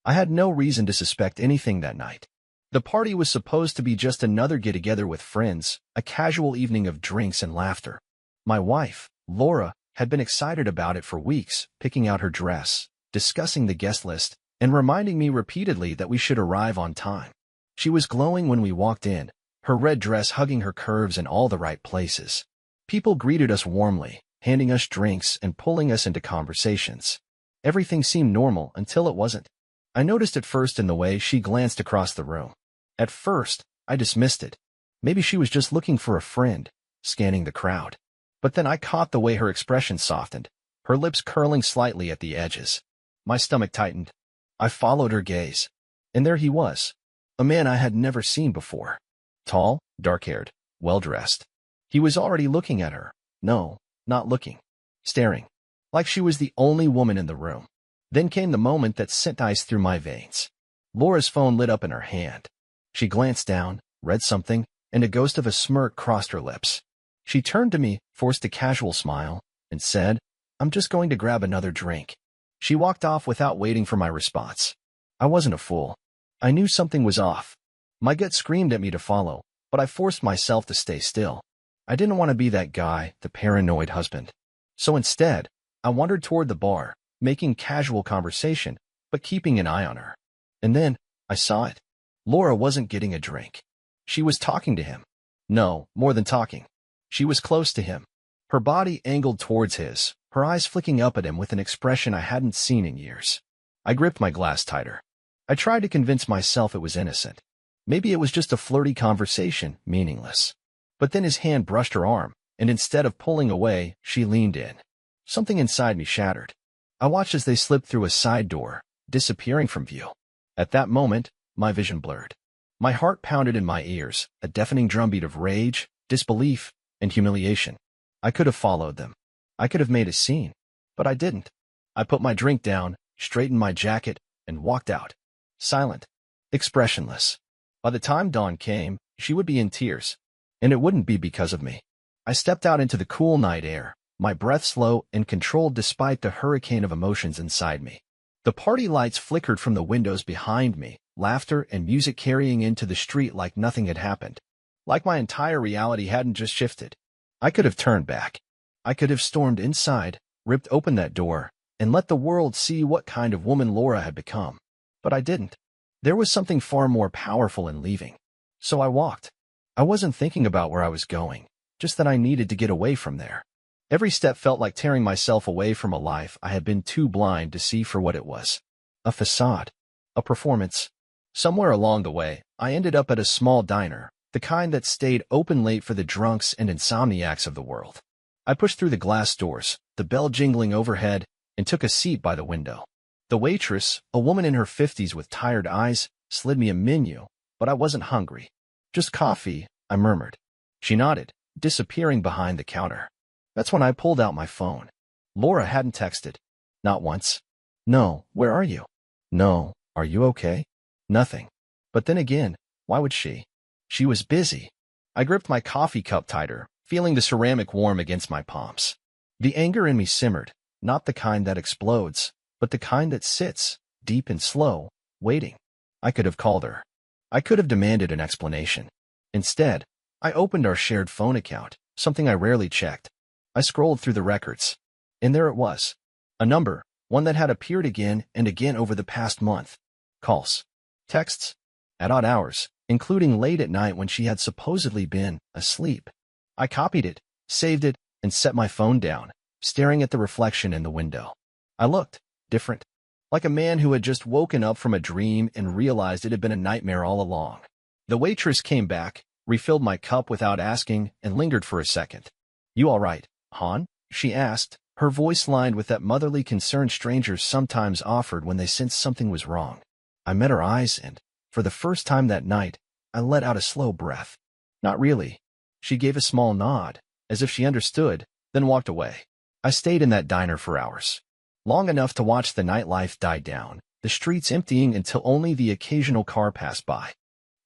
I had no reason to suspect anything that night. The party was supposed to be just another get-together with friends, a casual evening of drinks and laughter. My wife, Laura, had been excited about it for weeks, picking out her dress, discussing the guest list, and reminding me repeatedly that we should arrive on time. She was glowing when we walked in, her red dress hugging her curves in all the right places. People greeted us warmly, handing us drinks and pulling us into conversations. Everything seemed normal until it wasn't. I noticed it first in the way she glanced across the room. At first, I dismissed it. Maybe she was just looking for a friend, scanning the crowd. But then I caught the way her expression softened, her lips curling slightly at the edges. My stomach tightened. I followed her gaze. And there he was, a man I had never seen before. Tall, dark-haired, well-dressed. He was already looking at her. No, not looking. Staring. Like she was the only woman in the room. Then came the moment that sent ice through my veins. Laura's phone lit up in her hand. She glanced down, read something, and a ghost of a smirk crossed her lips. She turned to me, forced a casual smile, and said, "I'm just going to grab another drink." She walked off without waiting for my response. I wasn't a fool. I knew something was off. My gut screamed at me to follow, but I forced myself to stay still. I didn't want to be that guy, the paranoid husband. So instead, I wandered toward the bar, making casual conversation, but keeping an eye on her. And then, I saw it. Laura wasn't getting a drink. She was talking to him. No, more than talking. She was close to him. Her body angled towards his, her eyes flicking up at him with an expression I hadn't seen in years. I gripped my glass tighter. I tried to convince myself it was innocent. Maybe it was just a flirty conversation, meaningless. But then his hand brushed her arm, and instead of pulling away, she leaned in. Something inside me shattered. I watched as they slipped through a side door, disappearing from view. At that moment, my vision blurred. My heart pounded in my ears, a deafening drumbeat of rage, disbelief, and humiliation. I could have followed them. I could have made a scene, but I didn't. I put my drink down, straightened my jacket, and walked out. Silent. Expressionless. By the time dawn came, she would be in tears. And it wouldn't be because of me. I stepped out into the cool night air, my breath slow and controlled despite the hurricane of emotions inside me. The party lights flickered from the windows behind me, laughter and music carrying into the street like nothing had happened. Like my entire reality hadn't just shifted. I could have turned back. I could have stormed inside, ripped open that door, and let the world see what kind of woman Laura had become. But I didn't. There was something far more powerful in leaving. So I walked. I wasn't thinking about where I was going, just that I needed to get away from there. Every step felt like tearing myself away from a life I had been too blind to see for what it was. A facade. A performance. Somewhere along the way, I ended up at a small diner, the kind that stayed open late for the drunks and insomniacs of the world. I pushed through the glass doors, the bell jingling overhead, and took a seat by the window. The waitress, a woman in her 50s with tired eyes, slid me a menu, but I wasn't hungry. "Just coffee," I murmured. She nodded, disappearing behind the counter. That's when I pulled out my phone. Laura hadn't texted. Not once. No, where are you? No, are you okay? Nothing. But then again, why would she? She was busy. I gripped my coffee cup tighter, feeling the ceramic warm against my palms. The anger in me simmered, not the kind that explodes, but the kind that sits, deep and slow, waiting. I could have called her. I could have demanded an explanation. Instead, I opened our shared phone account, something I rarely checked. I scrolled through the records. And there it was. A number, one that had appeared again and again over the past month. Calls. Texts. At odd hours, including late at night when she had supposedly been asleep. I copied it, saved it, and set my phone down, staring at the reflection in the window. I looked different, like a man who had just woken up from a dream and realized it had been a nightmare all along. The waitress came back, refilled my cup without asking, and lingered for a second. "You all right, hon?" she asked, her voice lined with that motherly concern strangers sometimes offered when they sensed something was wrong. I met her eyes and, for the first time that night, I let out a slow breath. "Not really." She gave a small nod, as if she understood, then walked away. I stayed in that diner for hours. Long enough to watch the nightlife die down, the streets emptying until only the occasional car passed by.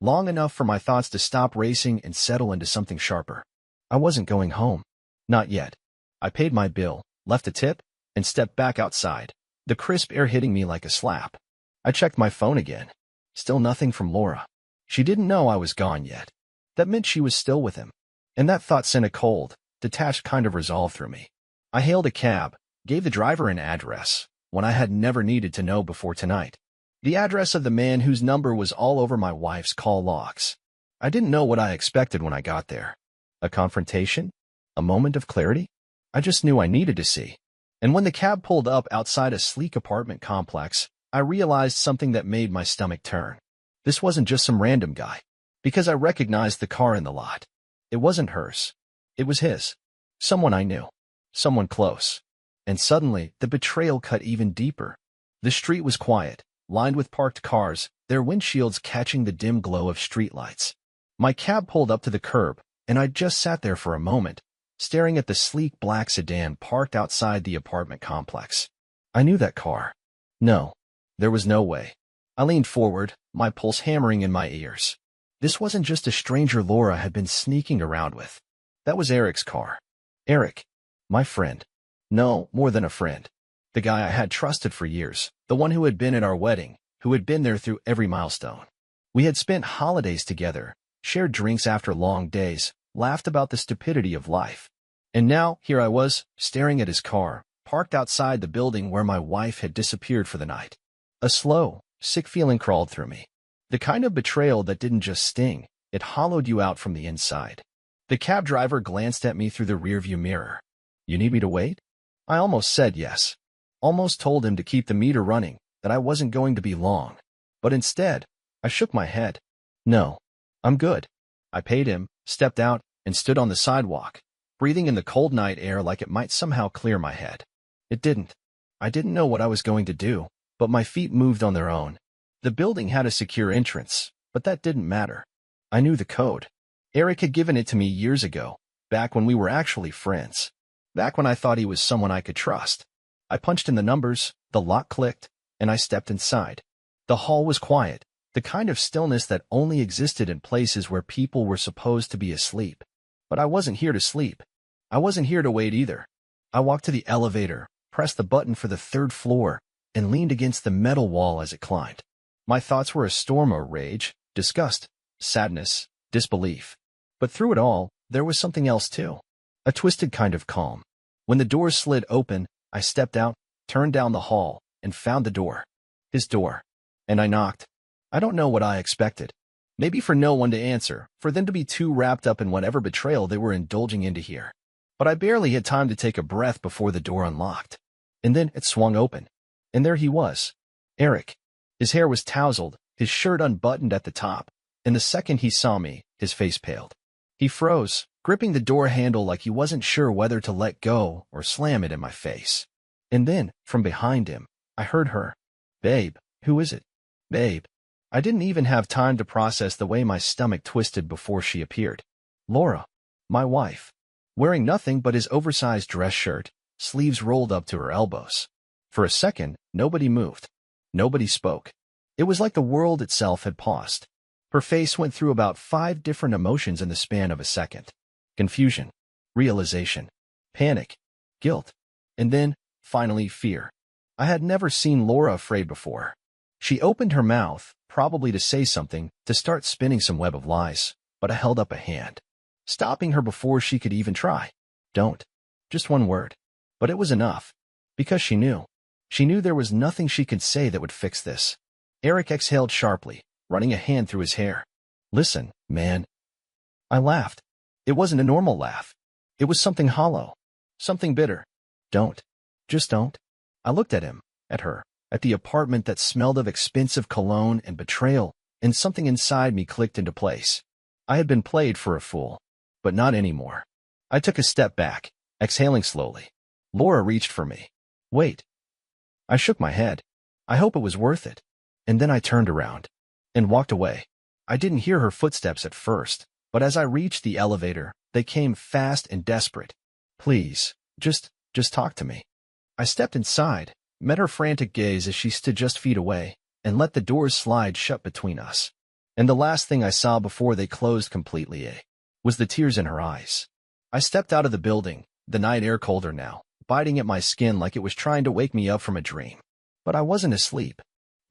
Long enough for my thoughts to stop racing and settle into something sharper. I wasn't going home. Not yet. I paid my bill, left a tip, and stepped back outside, the crisp air hitting me like a slap. I checked my phone again. Still nothing from Laura. She didn't know I was gone yet. That meant she was still with him. And that thought sent a cold, detached kind of resolve through me. I hailed a cab, gave the driver an address, one I had never needed to know before tonight. The address of the man whose number was all over my wife's call logs. I didn't know what I expected when I got there. A confrontation? A moment of clarity? I just knew I needed to see. And when the cab pulled up outside a sleek apartment complex, I realized something that made my stomach turn. This wasn't just some random guy. Because I recognized the car in the lot. It wasn't hers. It was his. Someone I knew. Someone close. And suddenly, the betrayal cut even deeper. The street was quiet, lined with parked cars, their windshields catching the dim glow of streetlights. My cab pulled up to the curb, and I just sat there for a moment, staring at the sleek black sedan parked outside the apartment complex. I knew that car. No, there was no way. I leaned forward, my pulse hammering in my ears. This wasn't just a stranger Laura had been sneaking around with. That was Eric's car. Eric. My friend. No, more than a friend. The guy I had trusted for years, the one who had been at our wedding, who had been there through every milestone. We had spent holidays together, shared drinks after long days, laughed about the stupidity of life. And now, here I was, staring at his car, parked outside the building where my wife had disappeared for the night. A slow, sick feeling crawled through me. The kind of betrayal that didn't just sting, it hollowed you out from the inside. The cab driver glanced at me through the rearview mirror. You need me to wait? I almost said yes. Almost told him to keep the meter running, that I wasn't going to be long. But instead, I shook my head. No, I'm good. I paid him, stepped out, and stood on the sidewalk, breathing in the cold night air like it might somehow clear my head. It didn't. I didn't know what I was going to do, but my feet moved on their own. The building had a secure entrance, but that didn't matter. I knew the code. Eric had given it to me years ago, back when we were actually friends. Back when I thought he was someone I could trust. I punched in the numbers, the lock clicked, and I stepped inside. The hall was quiet, the kind of stillness that only existed in places where people were supposed to be asleep. But I wasn't here to sleep. I wasn't here to wait either. I walked to the elevator, pressed the button for the third floor, and leaned against the metal wall as it climbed. My thoughts were a storm of rage, disgust, sadness, disbelief. But through it all, there was something else too. A twisted kind of calm. When the doors slid open, I stepped out, turned down the hall, and found the door. His door. And I knocked. I don't know what I expected. Maybe for no one to answer, for them to be too wrapped up in whatever betrayal they were indulging in to hear. But I barely had time to take a breath before the door unlocked. And then it swung open. And there he was. Eric. His hair was tousled, his shirt unbuttoned at the top, and the second he saw me, his face paled. He froze, gripping the door handle like he wasn't sure whether to let go or slam it in my face. And then, from behind him, I heard her. Babe, who is it? Babe. I didn't even have time to process the way my stomach twisted before she appeared. Laura. My wife. Wearing nothing but his oversized dress shirt, sleeves rolled up to her elbows. For a second, nobody moved. Nobody spoke. It was like the world itself had paused. Her face went through about 5 different emotions in the span of a second. Confusion, realization, panic, guilt, and then, finally, fear. I had never seen Laura afraid before. She opened her mouth, probably to say something, to start spinning some web of lies, but I held up a hand, stopping her before she could even try. Don't. Just one word. But it was enough. Because she knew. She knew there was nothing she could say that would fix this. Eric exhaled sharply, running a hand through his hair. Listen, man. I laughed. It wasn't a normal laugh. It was something hollow. Something bitter. Don't. Just don't. I looked at him, at her, at the apartment that smelled of expensive cologne and betrayal, and something inside me clicked into place. I had been played for a fool. But not anymore. I took a step back, exhaling slowly. Laura reached for me. Wait. I shook my head. I hope it was worth it. And then I turned around and walked away. I didn't hear her footsteps at first, but as I reached the elevator, they came fast and desperate. Please, just talk to me. I stepped inside, met her frantic gaze as she stood just feet away, and let the doors slide shut between us. And the last thing I saw before they closed completely was the tears in her eyes. I stepped out of the building, the night air colder now, biting at my skin like it was trying to wake me up from a dream. But I wasn't asleep.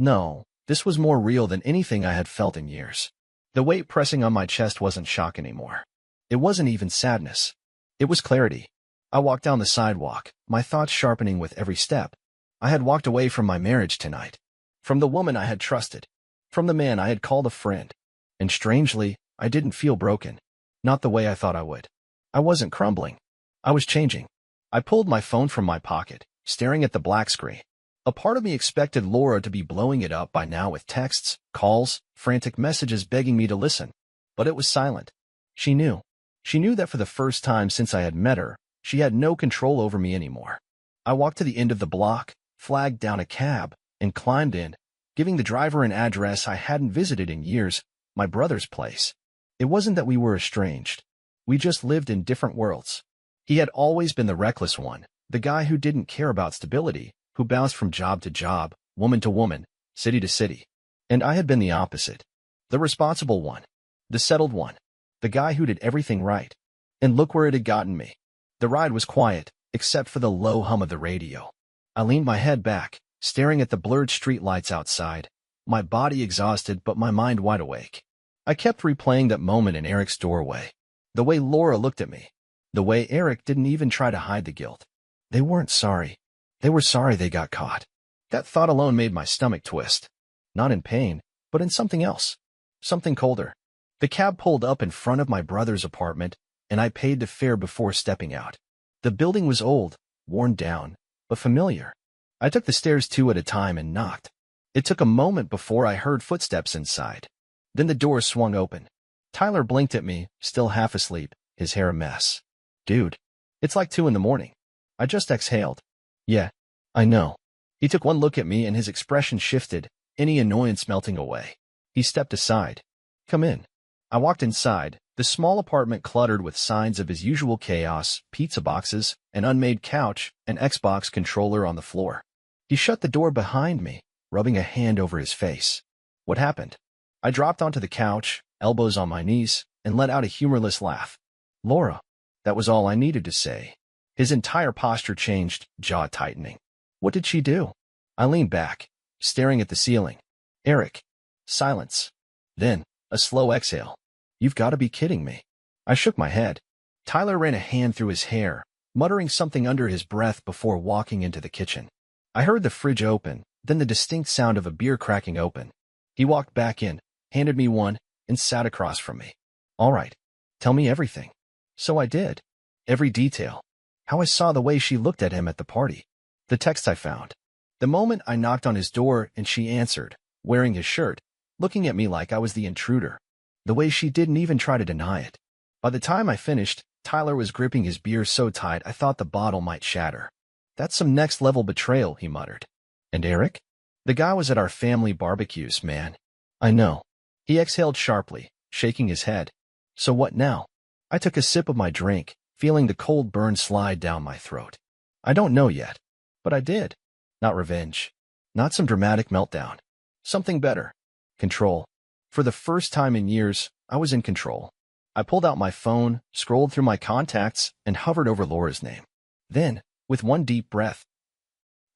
No, this was more real than anything I had felt in years. The weight pressing on my chest wasn't shock anymore. It wasn't even sadness. It was clarity. I walked down the sidewalk, my thoughts sharpening with every step. I had walked away from my marriage tonight. From the woman I had trusted. From the man I had called a friend. And strangely, I didn't feel broken. Not the way I thought I would. I wasn't crumbling. I was changing. I pulled my phone from my pocket, staring at the black screen. A part of me expected Laura to be blowing it up by now with texts, calls, frantic messages begging me to listen. But it was silent. She knew. She knew that for the first time since I had met her, she had no control over me anymore. I walked to the end of the block, flagged down a cab, and climbed in, giving the driver an address I hadn't visited in years, my brother's place. It wasn't that we were estranged. We just lived in different worlds. He had always been the reckless one, the guy who didn't care about stability, who bounced from job to job, woman to woman, city to city. And I had been the opposite. The responsible one. The settled one. The guy who did everything right. And look where it had gotten me. The ride was quiet, except for the low hum of the radio. I leaned my head back, staring at the blurred streetlights outside, my body exhausted but my mind wide awake. I kept replaying that moment in Eric's doorway. The way Laura looked at me. The way Eric didn't even try to hide the guilt. They weren't sorry. They were sorry they got caught. That thought alone made my stomach twist. Not in pain, but in something else. Something colder. The cab pulled up in front of my brother's apartment, and I paid the fare before stepping out. The building was old, worn down, but familiar. I took the stairs two at a time and knocked. It took a moment before I heard footsteps inside. Then the door swung open. Tyler blinked at me, still half asleep, his hair a mess. Dude, it's like 2 a.m. I just exhaled. Yeah, I know. He took one look at me and his expression shifted, any annoyance melting away. He stepped aside. Come in. I walked inside, the small apartment cluttered with signs of his usual chaos, pizza boxes, an unmade couch, an Xbox controller on the floor. He shut the door behind me, rubbing a hand over his face. What happened? I dropped onto the couch, elbows on my knees, and let out a humorless laugh. Laura. That was all I needed to say. His entire posture changed, jaw tightening. What did she do? I leaned back, staring at the ceiling. Eric. Silence. Then, a slow exhale. You've got to be kidding me. I shook my head. Tyler ran a hand through his hair, muttering something under his breath before walking into the kitchen. I heard the fridge open, then the distinct sound of a beer cracking open. He walked back in, handed me one, and sat across from me. All right. Tell me everything. So I did. Every detail. How I saw the way she looked at him at the party. The text I found. The moment I knocked on his door and she answered, wearing his shirt, looking at me like I was the intruder. The way she didn't even try to deny it. By the time I finished, Tyler was gripping his beer so tight I thought the bottle might shatter. That's some next-level betrayal, he muttered. And Eric? The guy was at our family barbecues, man. I know. He exhaled sharply, shaking his head. So what now? I took a sip of my drink, feeling the cold burn slide down my throat. I don't know yet. But I did. Not revenge. Not some dramatic meltdown. Something better. Control. For the first time in years, I was in control. I pulled out my phone, scrolled through my contacts, and hovered over Laura's name. Then, with one deep breath,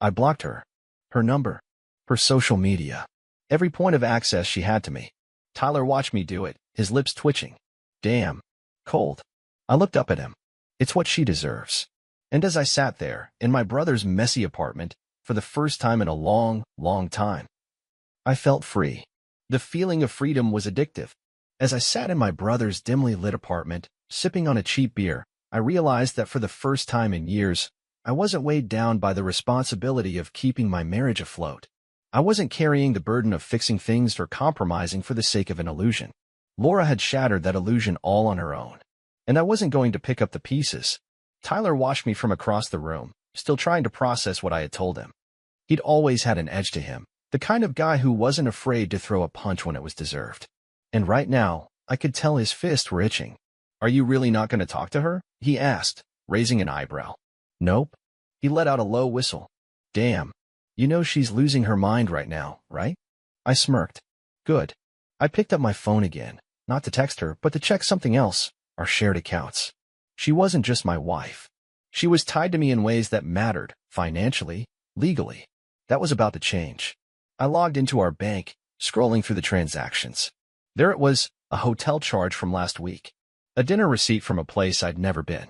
I blocked her. Her number. Her social media. Every point of access she had to me. Tyler watched me do it, his lips twitching. Damn. Cold. I looked up at him. It's what she deserves. And as I sat there, in my brother's messy apartment, for the first time in a long, long time, I felt free. The feeling of freedom was addictive. As I sat in my brother's dimly lit apartment, sipping on a cheap beer, I realized that for the first time in years, I wasn't weighed down by the responsibility of keeping my marriage afloat. I wasn't carrying the burden of fixing things or compromising for the sake of an illusion. Laura had shattered that illusion all on her own. And I wasn't going to pick up the pieces. Tyler watched me from across the room, still trying to process what I had told him. He'd always had an edge to him, the kind of guy who wasn't afraid to throw a punch when it was deserved. And right now, I could tell his fists were itching. Are you really not going to talk to her? He asked, raising an eyebrow. Nope. He let out a low whistle. Damn. You know she's losing her mind right now, right? I smirked. Good. I picked up my phone again, not to text her, but to check something else, our shared accounts. She wasn't just my wife. She was tied to me in ways that mattered, financially, legally. That was about to change. I logged into our bank, scrolling through the transactions. There it was, a hotel charge from last week. A dinner receipt from a place I'd never been.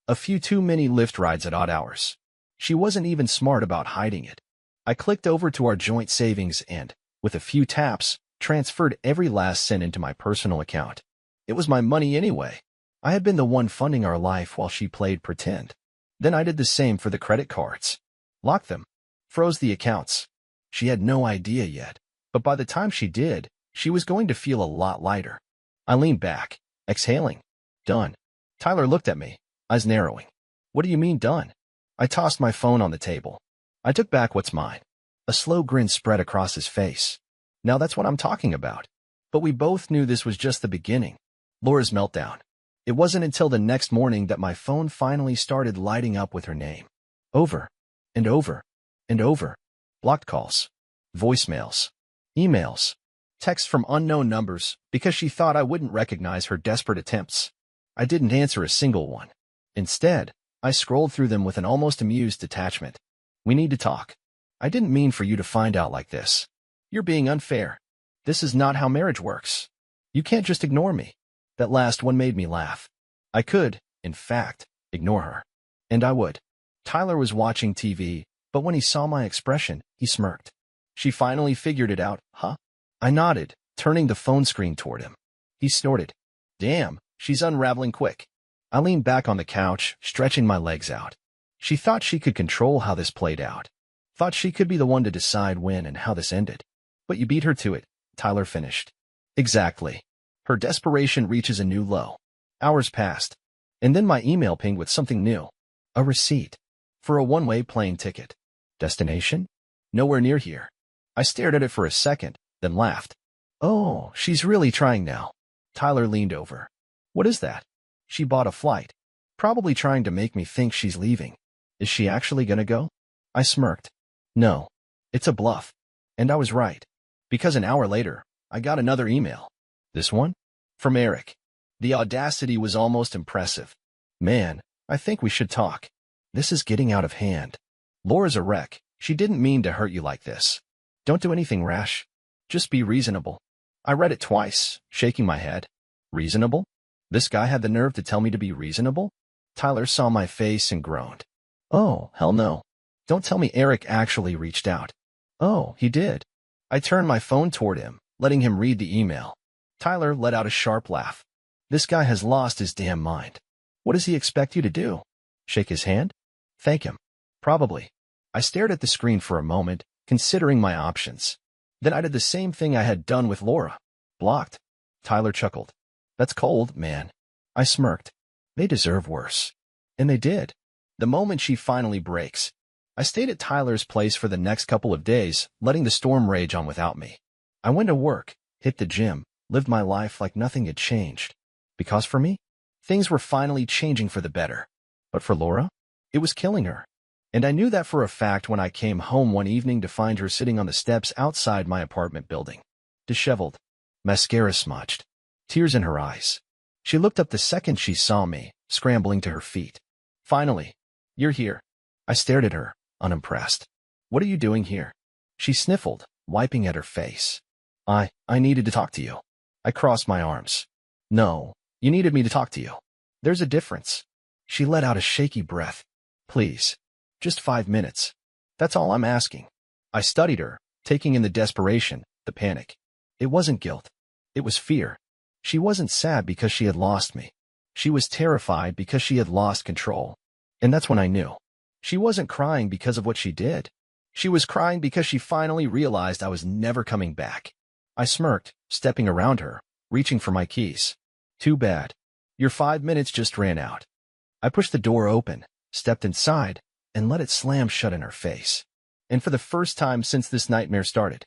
A few too many Lyft rides at odd hours. She wasn't even smart about hiding it. I clicked over to our joint savings and, with a few taps, transferred every last cent into my personal account. It was my money anyway. I had been the one funding our life while she played pretend. Then I did the same for the credit cards. Locked them. Froze the accounts. She had no idea yet, but by the time she did, she was going to feel a lot lighter. I leaned back, exhaling. Done. Tyler looked at me, eyes narrowing. What do you mean done? I tossed my phone on the table. I took back what's mine. A slow grin spread across his face. Now that's what I'm talking about. But we both knew this was just the beginning. Laura's meltdown. It wasn't until the next morning that my phone finally started lighting up with her name. Over and over and over. Blocked calls, voicemails, emails, texts from unknown numbers because she thought I wouldn't recognize her desperate attempts. I didn't answer a single one. Instead, I scrolled through them with an almost amused detachment. We need to talk. I didn't mean for you to find out like this. You're being unfair. This is not how marriage works. You can't just ignore me. That last one made me laugh. I could, in fact, ignore her. And I would. Tyler was watching TV, but when he saw my expression, he smirked. She finally figured it out, huh? I nodded, turning the phone screen toward him. He snorted. Damn, she's unraveling quick. I leaned back on the couch, stretching my legs out. She thought she could control how this played out. Thought she could be the one to decide when and how this ended. But you beat her to it, Tyler finished. Exactly. Her desperation reaches a new low. Hours passed. And then my email pinged with something new. A receipt. For a one-way plane ticket. Destination? Nowhere near here. I stared at it for a second, then laughed. Oh, she's really trying now. Tyler leaned over. What is that? She bought a flight. Probably trying to make me think she's leaving. Is she actually gonna go? I smirked. No. It's a bluff. And I was right. Because an hour later, I got another email. This one? From Eric. The audacity was almost impressive. Man, I think we should talk. This is getting out of hand. Laura's a wreck. She didn't mean to hurt you like this. Don't do anything rash. Just be reasonable. I read it twice, shaking my head. Reasonable? This guy had the nerve to tell me to be reasonable? Tyler saw my face and groaned. Oh, hell no. Don't tell me Eric actually reached out. Oh, he did. I turned my phone toward him, letting him read the email. Tyler let out a sharp laugh. This guy has lost his damn mind. What does he expect you to do? Shake his hand? Thank him. Probably. I stared at the screen for a moment, considering my options. Then I did the same thing I had done with Laura. Blocked. Tyler chuckled. That's cold, man. I smirked. They deserve worse. And they did. The moment she finally breaks, I stayed at Tyler's place for the next couple of days, letting the storm rage on without me. I went to work, hit the gym, lived my life like nothing had changed. Because for me, things were finally changing for the better. But for Laura, it was killing her. And I knew that for a fact when I came home one evening to find her sitting on the steps outside my apartment building. Disheveled, mascara smudged, tears in her eyes. She looked up the second she saw me, scrambling to her feet. Finally, you're here. I stared at her, unimpressed. What are you doing here? She sniffled, wiping at her face. I needed to talk to you. I crossed my arms. No, you needed me to talk to you. There's a difference. She let out a shaky breath. Please. Just 5 minutes. That's all I'm asking. I studied her, taking in the desperation, the panic. It wasn't guilt. It was fear. She wasn't sad because she had lost me. She was terrified because she had lost control. And that's when I knew. She wasn't crying because of what she did. She was crying because she finally realized I was never coming back. I smirked, stepping around her, reaching for my keys. Too bad. Your 5 minutes just ran out. I pushed the door open, stepped inside, and let it slam shut in her face. And for the first time since this nightmare started,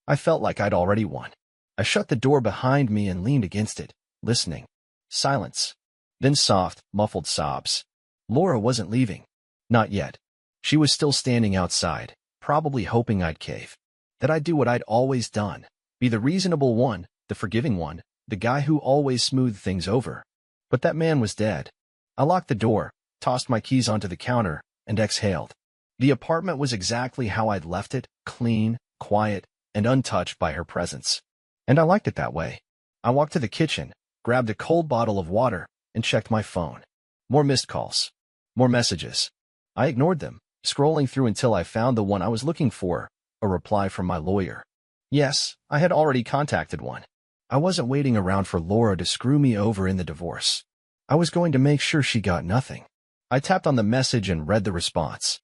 I felt like I'd already won. I shut the door behind me and leaned against it, listening. Silence. Then soft, muffled sobs. Laura wasn't leaving. Not yet. She was still standing outside, probably hoping I'd cave. That I'd do what I'd always done. Be the reasonable one, the forgiving one, the guy who always smoothed things over. But that man was dead. I locked the door, tossed my keys onto the counter, and exhaled. The apartment was exactly how I'd left it, clean, quiet, and untouched by her presence. And I liked it that way. I walked to the kitchen, grabbed a cold bottle of water, and checked my phone. More missed calls. More messages. I ignored them, scrolling through until I found the one I was looking for, a reply from my lawyer. Yes, I had already contacted one. I wasn't waiting around for Laura to screw me over in the divorce. I was going to make sure she got nothing. I tapped on the message and read the response.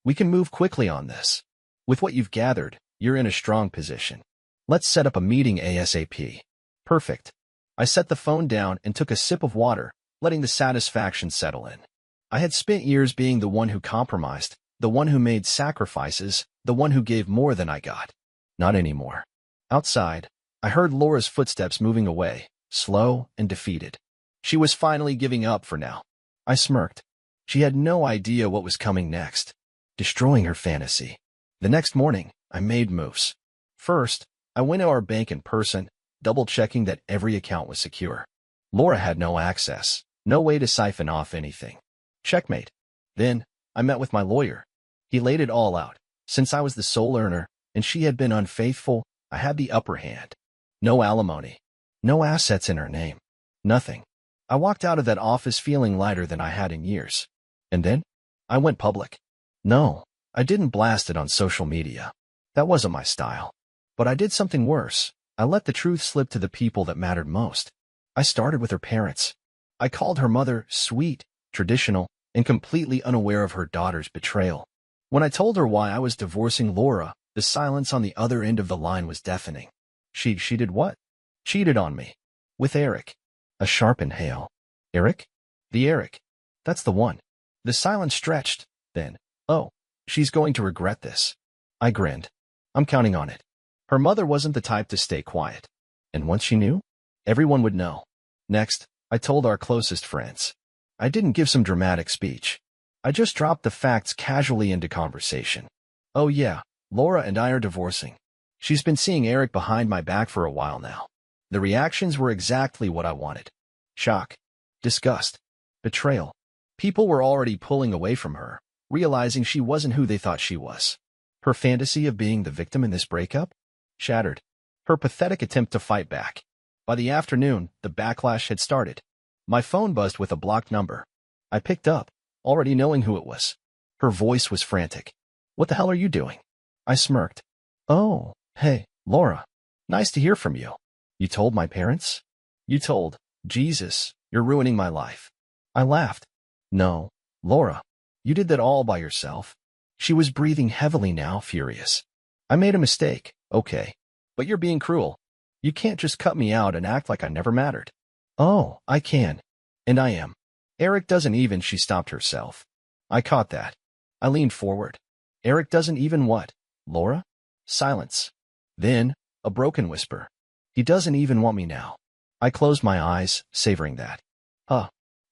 We can move quickly on this. With what you've gathered, you're in a strong position. Let's set up a meeting ASAP. Perfect. I set the phone down and took a sip of water, letting the satisfaction settle in. I had spent years being the one who compromised, the one who made sacrifices, the one who gave more than I got. Not anymore. Outside, I heard Laura's footsteps moving away, slow and defeated. She was finally giving up for now. I smirked. She had no idea what was coming next. Destroying her fantasy. The next morning, I made moves. First, I went to our bank in person, double-checking that every account was secure. Laura had no access, no way to siphon off anything. Checkmate. Then, I met with my lawyer. He laid it all out. Since I was the sole earner, and she had been unfaithful, I had the upper hand. No alimony. No assets in her name. Nothing. I walked out of that office feeling lighter than I had in years. And then, I went public. No, I didn't blast it on social media. That wasn't my style. But I did something worse. I let the truth slip to the people that mattered most. I started with her parents. I called her mother sweet, traditional, and completely unaware of her daughter's betrayal. When I told her why I was divorcing Laura, the silence on the other end of the line was deafening. She did what? Cheated on me. With Eric. A sharp inhale. Eric? The Eric. That's the one. The silence stretched. Then, oh, she's going to regret this. I grinned. I'm counting on it. Her mother wasn't the type to stay quiet. And once she knew, everyone would know. Next, I told our closest friends. I didn't give some dramatic speech. I just dropped the facts casually into conversation. Oh yeah, Laura and I are divorcing. She's been seeing Eric behind my back for a while now. The reactions were exactly what I wanted. Shock. Disgust. Betrayal. People were already pulling away from her, realizing she wasn't who they thought she was. Her fantasy of being the victim in this breakup? Shattered. Her pathetic attempt to fight back. By the afternoon, the backlash had started. My phone buzzed with a blocked number. I picked up, already knowing who it was. Her voice was frantic. What the hell are you doing? I smirked. Oh, hey, Laura. Nice to hear from you. You told my parents? You told, Jesus, you're ruining my life. I laughed. No, Laura. You did that all by yourself. She was breathing heavily now, furious. I made a mistake, okay. But you're being cruel. You can't just cut me out and act like I never mattered. Oh, I can. And I am. Eric doesn't even, she stopped herself. I caught that. I leaned forward. Eric doesn't even what? Laura? Silence. Then, a broken whisper. He doesn't even want me now. I closed my eyes, savoring that.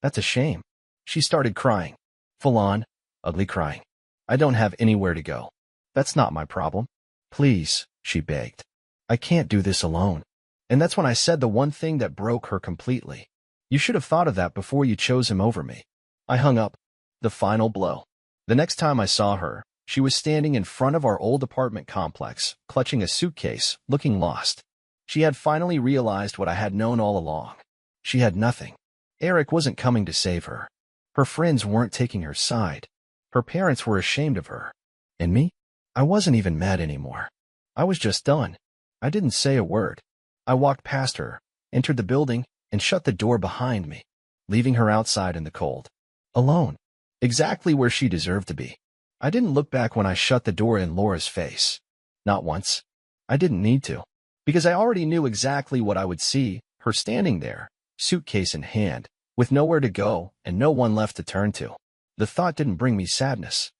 That's a shame. She started crying. Full on, ugly crying. I don't have anywhere to go. That's not my problem. Please, she begged. I can't do this alone. And that's when I said the one thing that broke her completely. You should have thought of that before you chose him over me. I hung up. The final blow. The next time I saw her, she was standing in front of our old apartment complex, clutching a suitcase, looking lost. She had finally realized what I had known all along. She had nothing. Eric wasn't coming to save her. Her friends weren't taking her side. Her parents were ashamed of her. And me? I wasn't even mad anymore. I was just done. I didn't say a word. I walked past her, entered the building, and shut the door behind me, leaving her outside in the cold. Alone. Exactly where she deserved to be. I didn't look back when I shut the door in Laura's face. Not once. I didn't need to. Because I already knew exactly what I would see, her standing there, suitcase in hand, with nowhere to go and no one left to turn to. The thought didn't bring me sadness.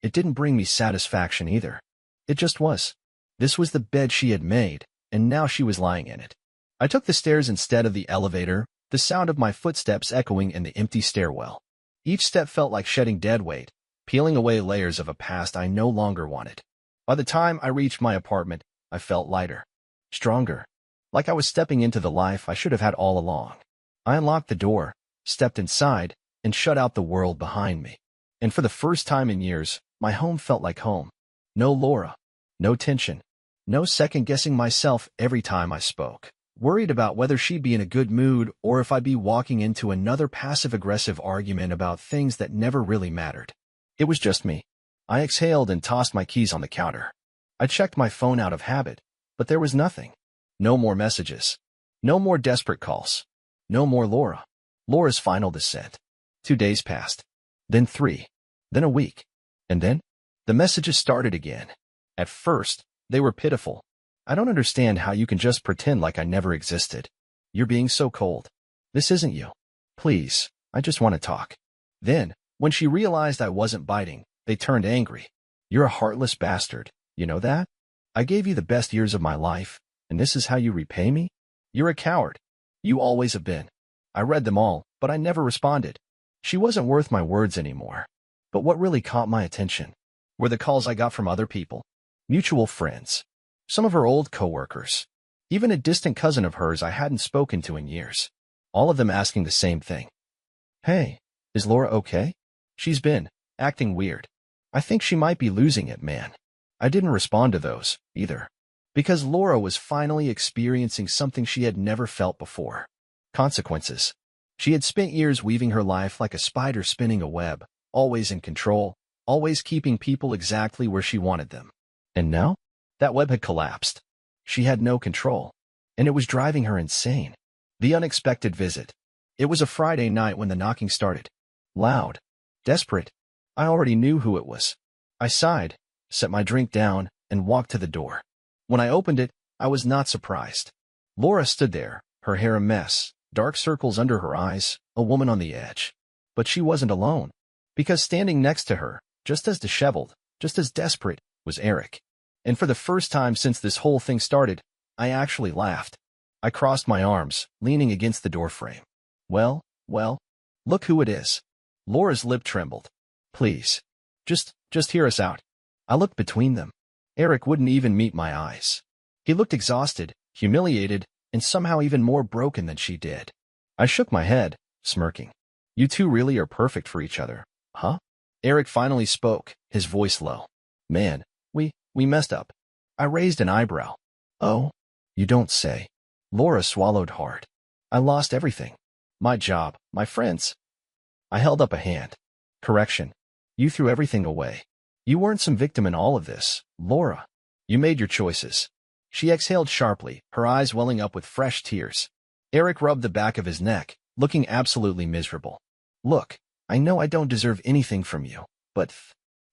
It didn't bring me satisfaction either. It just was. This was the bed she had made, and now she was lying in it. I took the stairs instead of the elevator, the sound of my footsteps echoing in the empty stairwell. Each step felt like shedding dead weight, peeling away layers of a past I no longer wanted. By the time I reached my apartment, I felt lighter. Stronger. Like I was stepping into the life I should have had all along. I unlocked the door, stepped inside, and shut out the world behind me. And for the first time in years, my home felt like home. No Laura. No tension. No second-guessing myself every time I spoke. Worried about whether she'd be in a good mood or if I'd be walking into another passive-aggressive argument about things that never really mattered. It was just me. I exhaled and tossed my keys on the counter. I checked my phone out of habit, but there was nothing. No more messages. No more desperate calls. No more Laura. Laura's final descent. 2 days passed. Then 3. Then a week. And then? The messages started again. At first, they were pitiful. I don't understand how you can just pretend like I never existed. You're being so cold. This isn't you. Please, I just want to talk. Then, when she realized I wasn't biting, they turned angry. You're a heartless bastard. You know that? I gave you the best years of my life, and this is how you repay me? You're a coward. You always have been. I read them all, but I never responded. She wasn't worth my words anymore. But what really caught my attention were the calls I got from other people. Mutual friends. Some of her old coworkers. Even a distant cousin of hers I hadn't spoken to in years. All of them asking the same thing. Hey, is Laura okay? She's been acting weird. I think she might be losing it, man. I didn't respond to those, either. Because Laura was finally experiencing something she had never felt before. Consequences. She had spent years weaving her life like a spider spinning a web, always in control, always keeping people exactly where she wanted them. And now? That web had collapsed. She had no control, and it was driving her insane. The unexpected visit. It was a Friday night when the knocking started. Loud. Desperate. I already knew who it was. I sighed, set my drink down, and walked to the door. When I opened it, I was not surprised. Laura stood there, her hair a mess, dark circles under her eyes, a woman on the edge. But she wasn't alone. Because standing next to her, just as disheveled, just as desperate, was Eric. And for the first time since this whole thing started, I actually laughed. I crossed my arms, leaning against the doorframe. Well, look who it is. Laura's lip trembled. Please. Just hear us out. I looked between them. Eric wouldn't even meet my eyes. He looked exhausted, humiliated, and somehow even more broken than she did. I shook my head, smirking. You two really are perfect for each other, huh? Eric finally spoke, his voice low. Man, we messed up. I raised an eyebrow. Oh, you don't say. Laura swallowed hard. I lost everything. My job, my friends. I held up a hand. Correction. You threw everything away. You weren't some victim in all of this, Laura. You made your choices. She exhaled sharply, her eyes welling up with fresh tears. Eric rubbed the back of his neck, looking absolutely miserable. Look, I know I don't deserve anything from you, but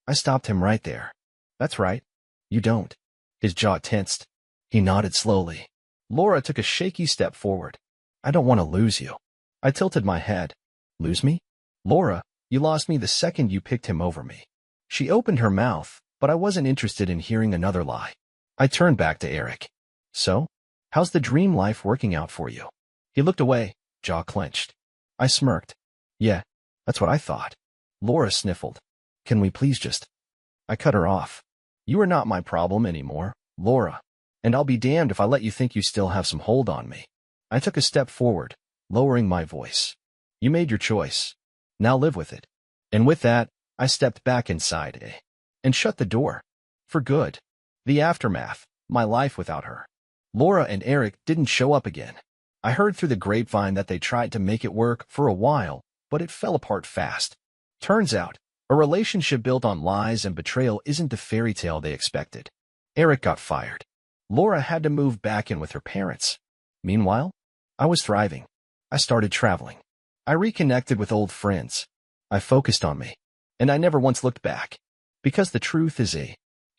I stopped him right there. That's right. You don't. His jaw tensed. He nodded slowly. Laura took a shaky step forward. I don't want to lose you. I tilted my head. Lose me? Laura, you lost me the second you picked him over me. She opened her mouth, but I wasn't interested in hearing another lie. I turned back to Eric. So? How's the dream life working out for you? He looked away, jaw clenched. I smirked. Yeah, that's what I thought. Laura sniffled. Can we please just... I cut her off. You are not my problem anymore, Laura. And I'll be damned if I let you think you still have some hold on me. I took a step forward, lowering my voice. You made your choice. Now live with it. And with that, I stepped back inside and shut the door. For good. The aftermath, my life without her. Laura and Eric didn't show up again. I heard through the grapevine that they tried to make it work for a while, but it fell apart fast. Turns out, a relationship built on lies and betrayal isn't the fairy tale they expected. Eric got fired. Laura had to move back in with her parents. Meanwhile, I was thriving. I started traveling. I reconnected with old friends. I focused on me. And I never once looked back. Because the truth is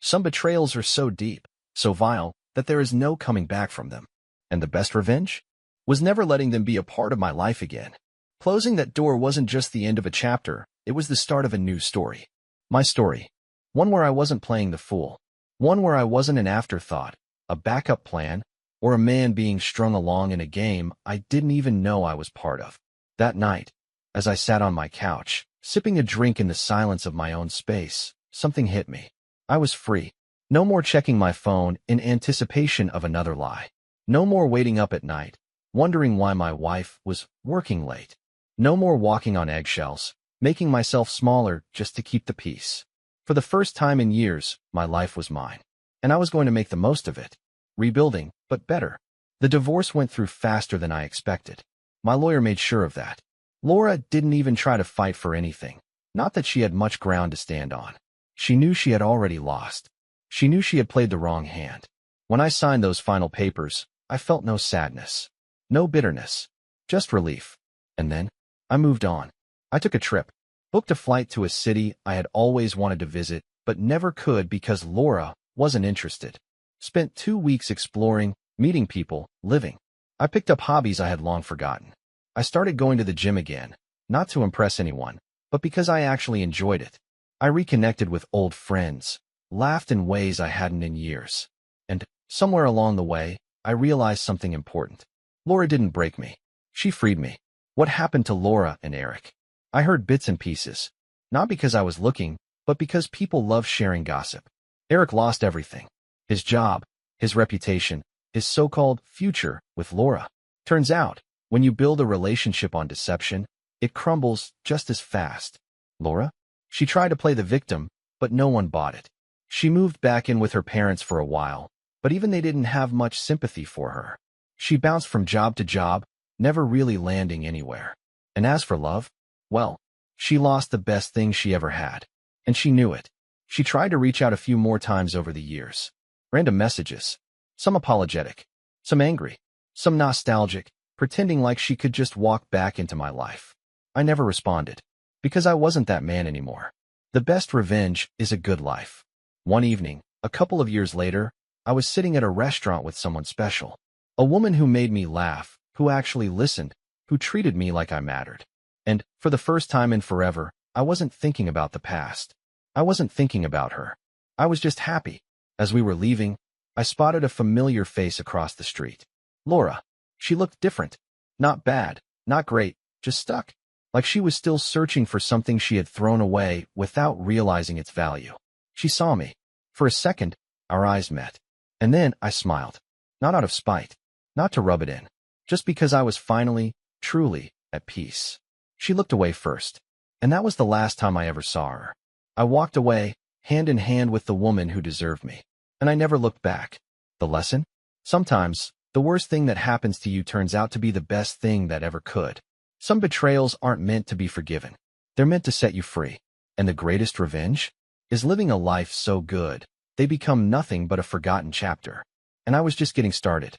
some betrayals are so deep, so vile, that there is no coming back from them. And the best revenge? Was never letting them be a part of my life again. Closing that door wasn't just the end of a chapter, it was the start of a new story. My story. One where I wasn't playing the fool. One where I wasn't an afterthought, a backup plan, or a man being strung along in a game I didn't even know I was part of. That night, as I sat on my couch, sipping a drink in the silence of my own space, something hit me. I was free. No more checking my phone in anticipation of another lie. No more waiting up at night, wondering why my wife was working late. No more walking on eggshells, making myself smaller just to keep the peace. For the first time in years, my life was mine. and I was going to make the most of it. Rebuilding, but better. The divorce went through faster than I expected. My lawyer made sure of that. Laura didn't even try to fight for anything. Not that she had much ground to stand on. She knew she had already lost. She knew she had played the wrong hand. When I signed those final papers, I felt no sadness. No bitterness. Just relief. And then, I moved on. I took a trip. Booked a flight to a city I had always wanted to visit, but never could because Laura wasn't interested. Spent 2 weeks exploring, meeting people, living. I picked up hobbies I had long forgotten. I started going to the gym again, not to impress anyone, but because I actually enjoyed it. I reconnected with old friends, laughed in ways I hadn't in years. And, somewhere along the way, I realized something important. Laura didn't break me. She freed me. What happened to Laura and Eric? I heard bits and pieces. Not because I was looking, but because people love sharing gossip. Eric lost everything. His job, his reputation, his so-called future with Laura. Turns out, when you build a relationship on deception, it crumbles just as fast. Laura? She tried to play the victim, but no one bought it. She moved back in with her parents for a while, but even they didn't have much sympathy for her. She bounced from job to job, never really landing anywhere. And as for love, well, she lost the best thing she ever had. And she knew it. She tried to reach out a few more times over the years. Random messages. Some apologetic. Some angry. Some nostalgic, pretending like she could just walk back into my life. I never responded. Because I wasn't that man anymore. The best revenge is a good life. One evening, a couple of years later, I was sitting at a restaurant with someone special. A woman who made me laugh, who actually listened, who treated me like I mattered. And, for the first time in forever, I wasn't thinking about the past. I wasn't thinking about her. I was just happy. As we were leaving, I spotted a familiar face across the street. Laura. She looked different. Not bad, not great, just stuck. Like she was still searching for something she had thrown away without realizing its value. She saw me. For a second, our eyes met. And then I smiled. Not out of spite. Not to rub it in. Just because I was finally, truly, at peace. She looked away first. And that was the last time I ever saw her. I walked away, hand in hand with the woman who deserved me. And I never looked back. The lesson? Sometimes, the worst thing that happens to you turns out to be the best thing that ever could. Some betrayals aren't meant to be forgiven. They're meant to set you free. And the greatest revenge? Is living a life so good, they become nothing but a forgotten chapter. And I was just getting started.